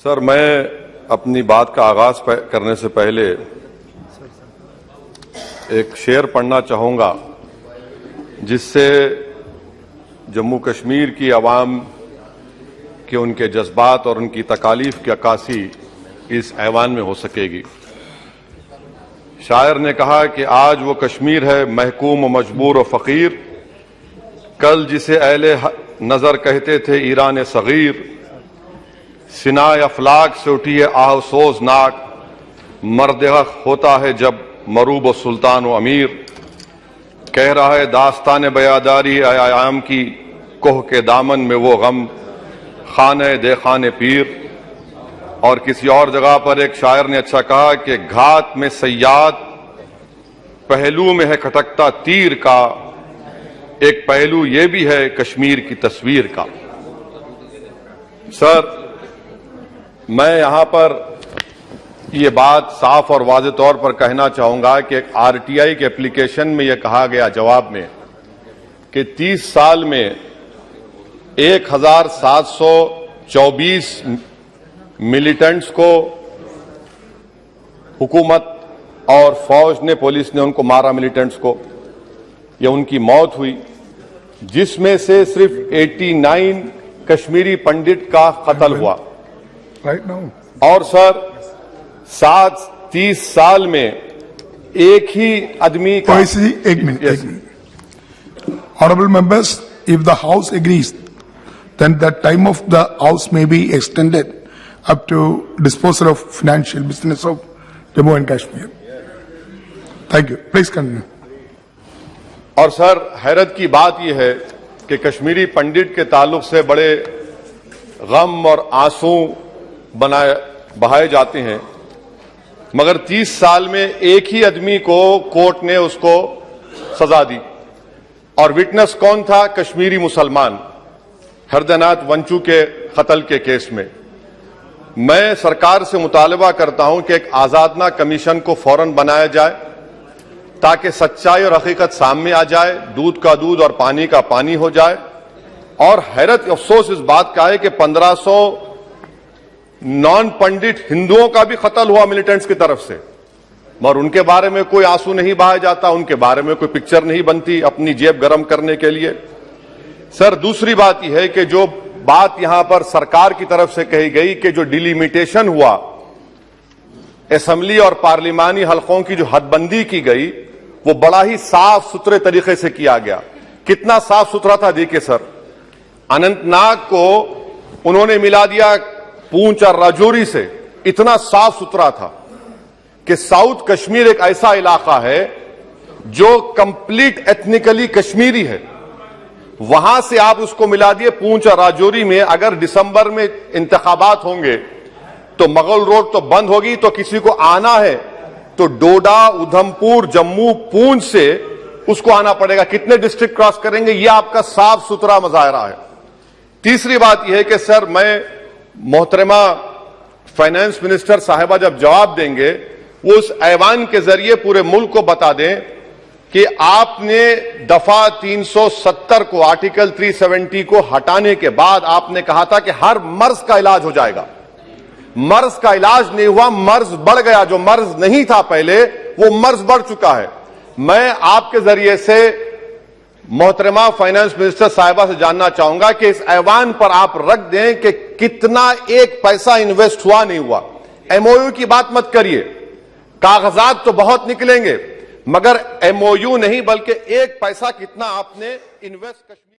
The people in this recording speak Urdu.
سر میں اپنی بات کا آغاز کرنے سے پہلے ایک شعر پڑھنا چاہوں گا جس سے جموں کشمیر کی عوام کے ان کے جذبات اور ان کی تکالیف کی عکاسی اس ایوان میں ہو سکے گی۔ شاعر نے کہا کہ آج وہ کشمیر ہے محکوم و مجبور و فقیر، کل جسے اہل نظر کہتے تھے ایران صغیر، سنائے افلاک سے اٹھی ہے آہ سوز ناک، مرد حق ہوتا ہے جب مروب و سلطان و امیر، کہہ رہا ہے داستان بیاداری ایام کی، کوہ کے دامن میں وہ غم خانہ دے خانہ پیر۔ اور کسی اور جگہ پر ایک شاعر نے اچھا کہا کہ گھات میں صیاد پہلو میں ہے کھٹکتا تیر کا، ایک پہلو یہ بھی ہے کشمیر کی تصویر کا۔ سر میں یہاں پر یہ بات صاف اور واضح طور پر کہنا چاہوں گا کہ آر ٹی آئی کے اپلیکیشن میں یہ کہا گیا جواب میں کہ 30 سال میں 1724 ملیٹنٹس کو حکومت اور فوج نے، پولیس نے ان کو مارا، ملیٹنٹس کو، یا ان کی موت ہوئی، جس میں سے صرف 89 کشمیری پنڈت کا قتل ہوا۔ اور سر 30 سال میں ایک ہی آدمی کا ایک minute Honorable members, if the House agrees, then the time of the House may be extended up to disposal of financial business of Jammu and Kashmir. Thank you. Please continue. اور سر حیرت کی بات یہ ہے کہ کشمیری پنڈت کے تعلق سے بڑے غم اور آنسو بہائے جاتے ہیں، مگر 30 سال میں ایک ہی آدمی کو کورٹ نے اس کو سزا دی، اور وٹنس کون تھا؟ کشمیری مسلمان ہردے ناتھ ونچو کے قتل کے کیس میں۔ میں سرکار سے مطالبہ کرتا ہوں کہ ایک آزادانہ کمیشن کو فوراً بنایا جائے تاکہ سچائی اور حقیقت سامنے آ جائے، دودھ کا دودھ اور پانی کا پانی ہو جائے۔ اور حیرت افسوس اس بات کا ہے کہ 1500 نان پنڈت ہندوؤں کا بھی قتل ہوا ملیٹنٹس کی طرف سے، مگر ان کے بارے میں کوئی آنسو نہیں بہایا جاتا، ان کے بارے میں کوئی پکچر نہیں بنتی اپنی جیب گرم کرنے کے لیے۔ سر دوسری بات یہ ہے کہ جو بات یہاں پر سرکار کی طرف سے کہی گئی کہ جو ڈیلیمیٹیشن ہوا، اسمبلی اور پارلیمانی حلقوں کی جو حد بندی کی گئی، وہ بڑا ہی صاف ستھرے طریقے سے کیا گیا۔ کتنا صاف ستھرا تھا دیکھیں سر، اننت ناگ کو انہوں نے ملا دیا پونچھ اور راجوری سے، اتنا صاف ستھرا تھا کہ ساؤتھ کشمیر ایک ایسا علاقہ ہے جو کمپلیٹ ایتھنیکلی کشمیری ہے، وہاں سے آپ اس کو ملا دیے پونچھ اور راجوری میں۔ اگر دسمبر میں انتخابات ہوں گے تو مغل روڈ تو بند ہوگی، تو کسی کو آنا ہے تو ڈوڈا، ادھمپور، جموں، پونچھ سے اس کو آنا پڑے گا۔ کتنے ڈسٹرکٹ کراس کریں گے؟ یہ آپ کا صاف ستھرا مظاہرہ ہے۔ تیسری بات یہ ہے کہ سر میں محترمہ فائنانس منسٹر صاحبہ جب جواب دیں گے، وہ اس ایوان کے ذریعے پورے ملک کو بتا دیں کہ آپ نے دفعہ 370 کو، آرٹیکل 370 کو ہٹانے کے بعد آپ نے کہا تھا کہ ہر مرض کا علاج ہو جائے گا۔ مرض کا علاج نہیں ہوا، مرض بڑھ گیا۔ جو مرض نہیں تھا پہلے وہ مرض بڑھ چکا ہے۔ میں آپ کے ذریعے سے محترمہ فائنانس منسٹر صاحبہ سے جاننا چاہوں گا کہ اس ایوان پر آپ رکھ دیں کہ کتنا ایک پیسہ انویسٹ ہوا نہیں ہوا۔ ایم او یو کی بات مت کریے، کاغذات تو بہت نکلیں گے، مگر ایم او یو نہیں بلکہ ایک پیسہ کتنا آپ نے انویسٹ